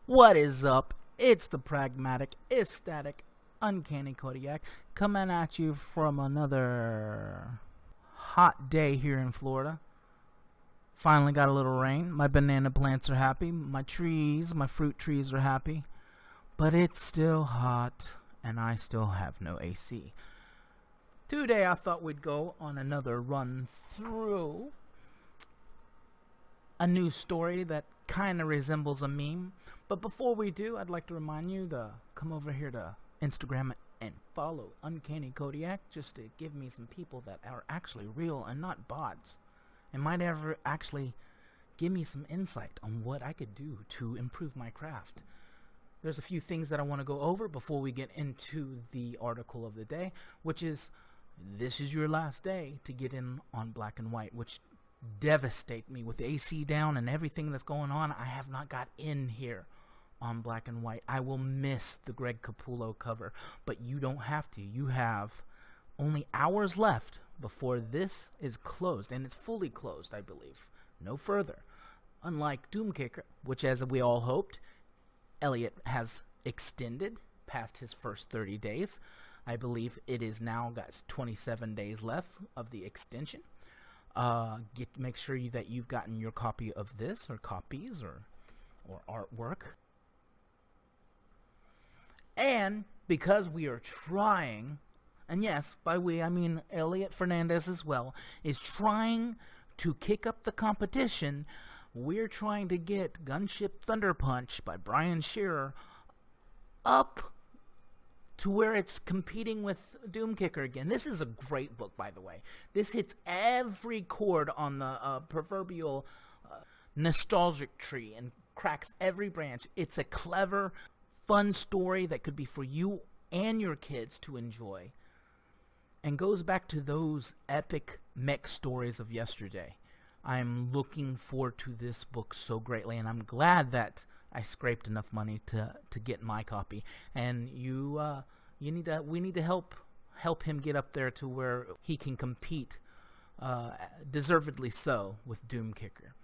What is up? It's the pragmatic, ecstatic, uncanny Kodiak coming at you from another hot day here in Florida. Finally got a little rain. My banana plants are happy. My fruit trees are happy. But it's still hot and I still have no AC. Today I thought we'd go on another run through a news story that kind of resembles a meme. But before we do, I'd like to remind you to come over here to Instagram and follow Uncanny Kodiak just to give me some people that are actually real and not bots, and might ever actually give me some insight on what I could do to improve my craft. There's a few things that I want to go over before we get into the article of the day, which is this is your last day to get in on Black and White, which devastate me with the AC down and everything that's going on. I have not got in here on Black and White. I will miss the Greg Capullo cover, but you don't have to. You have only hours left before this is closed, and it's fully closed, I believe. No further. Unlike Doomkicker, which, as we all hoped, Elliot has extended past his first 30 days. I believe it is now got 27 days left of the extension. Make sure that you've gotten your copy of this, or copies, or artwork. And because we are trying, and yes, by we I mean Elliot Fernandez as well, is trying to kick up the competition, we're trying to get Gunship Thunder Punch by Brian Shearer up to where it's competing with Doomkicker again. This is a great book, by the way. This hits every chord on the proverbial nostalgic tree and cracks every branch. It's a clever, fun story that could be for you and your kids to enjoy, and goes back to those epic mech stories of yesterday. I'm looking forward to this book so greatly, and I'm glad that I scraped enough money to get my copy. And we need to help him get up there to where he can compete, deservedly so, with Doomkicker.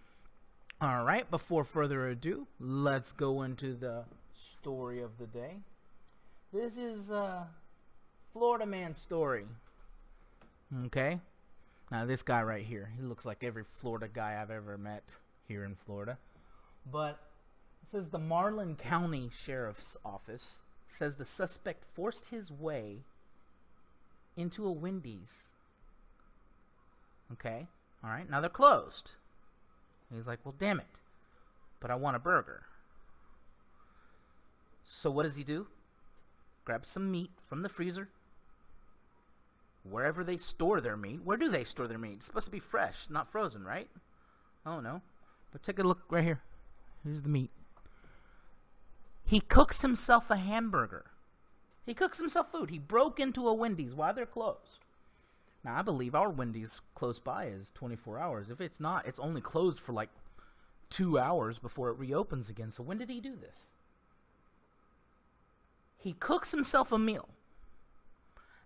All right, before further ado, let's go into the story of the day. This is Florida man's story. Okay? Now, this guy right here, he looks like every Florida guy I've ever met here in Florida. But it says the Marlin County Sheriff's Office says the suspect forced his way into a Wendys. Okay? All right, now they're closed. He's like, well, damn it, but I want a burger. So what does he do? Grabs some meat from the freezer. Wherever they store their meat. Where do they store their meat? It's supposed to be fresh, not frozen, right? Oh, no. But take a look right here. Here's the meat. He cooks himself a hamburger. He cooks himself food. He broke into a Wendys while they're closed. Now, I believe our Wendys close by is 24 hours. If it's not, it's only closed for like 2 hours before it reopens again. So when did he do this? He cooks himself a meal,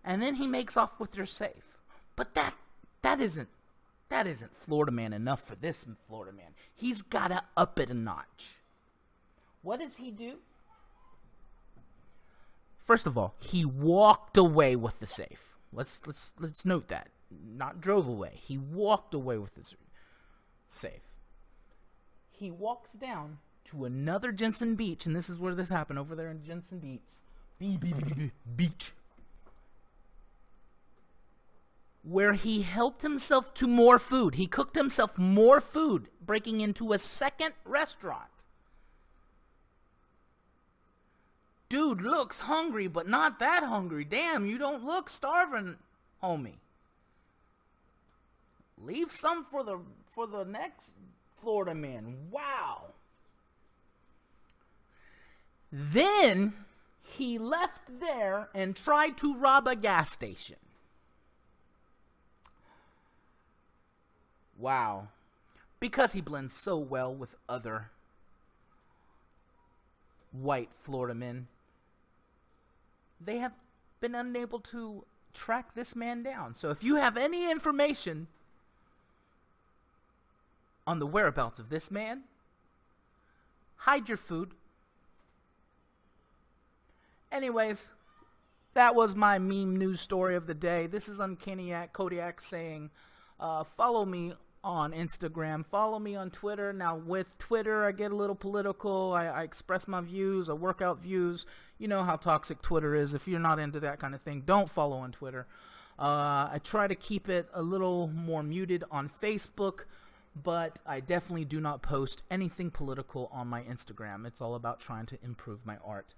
and then he makes off with their safe. But that isn't Florida man enough for this Florida man. He's got to up it a notch. What does he do? First of all, he walked away with the safe. Let's note that. Not drove away. He walked away with his safe. He walks down to another Jensen Beach, and this is where this happened, over there in Jensen Beach, where he helped himself to more food. He cooked himself more food, breaking into a second restaurant. Dude looks hungry, but not that hungry. Damn, you don't look starving, homie. Leave some for the next Florida man. Wow. Then he left there and tried to rob a gas station. Wow. Because he blends so well with other white Florida men, they have been unable to track this man down. So if you have any information on the whereabouts of this man, hide your food, Anyways, that was my meme news story of the day. This is Uncanny Kodiak saying, follow me on Instagram, follow me on Twitter. Now with Twitter, I get a little political. I express my views, I work out views. You know how toxic Twitter is. If you're not into that kind of thing, don't follow on Twitter. I try to keep it a little more muted on Facebook, but I definitely do not post anything political on my Instagram. It's all about trying to improve my art.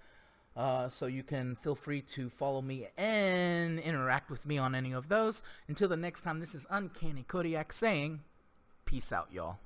So you can feel free to follow me and interact with me on any of those. Until the next time, this is Uncanny Kodiak saying, peace out, y'all.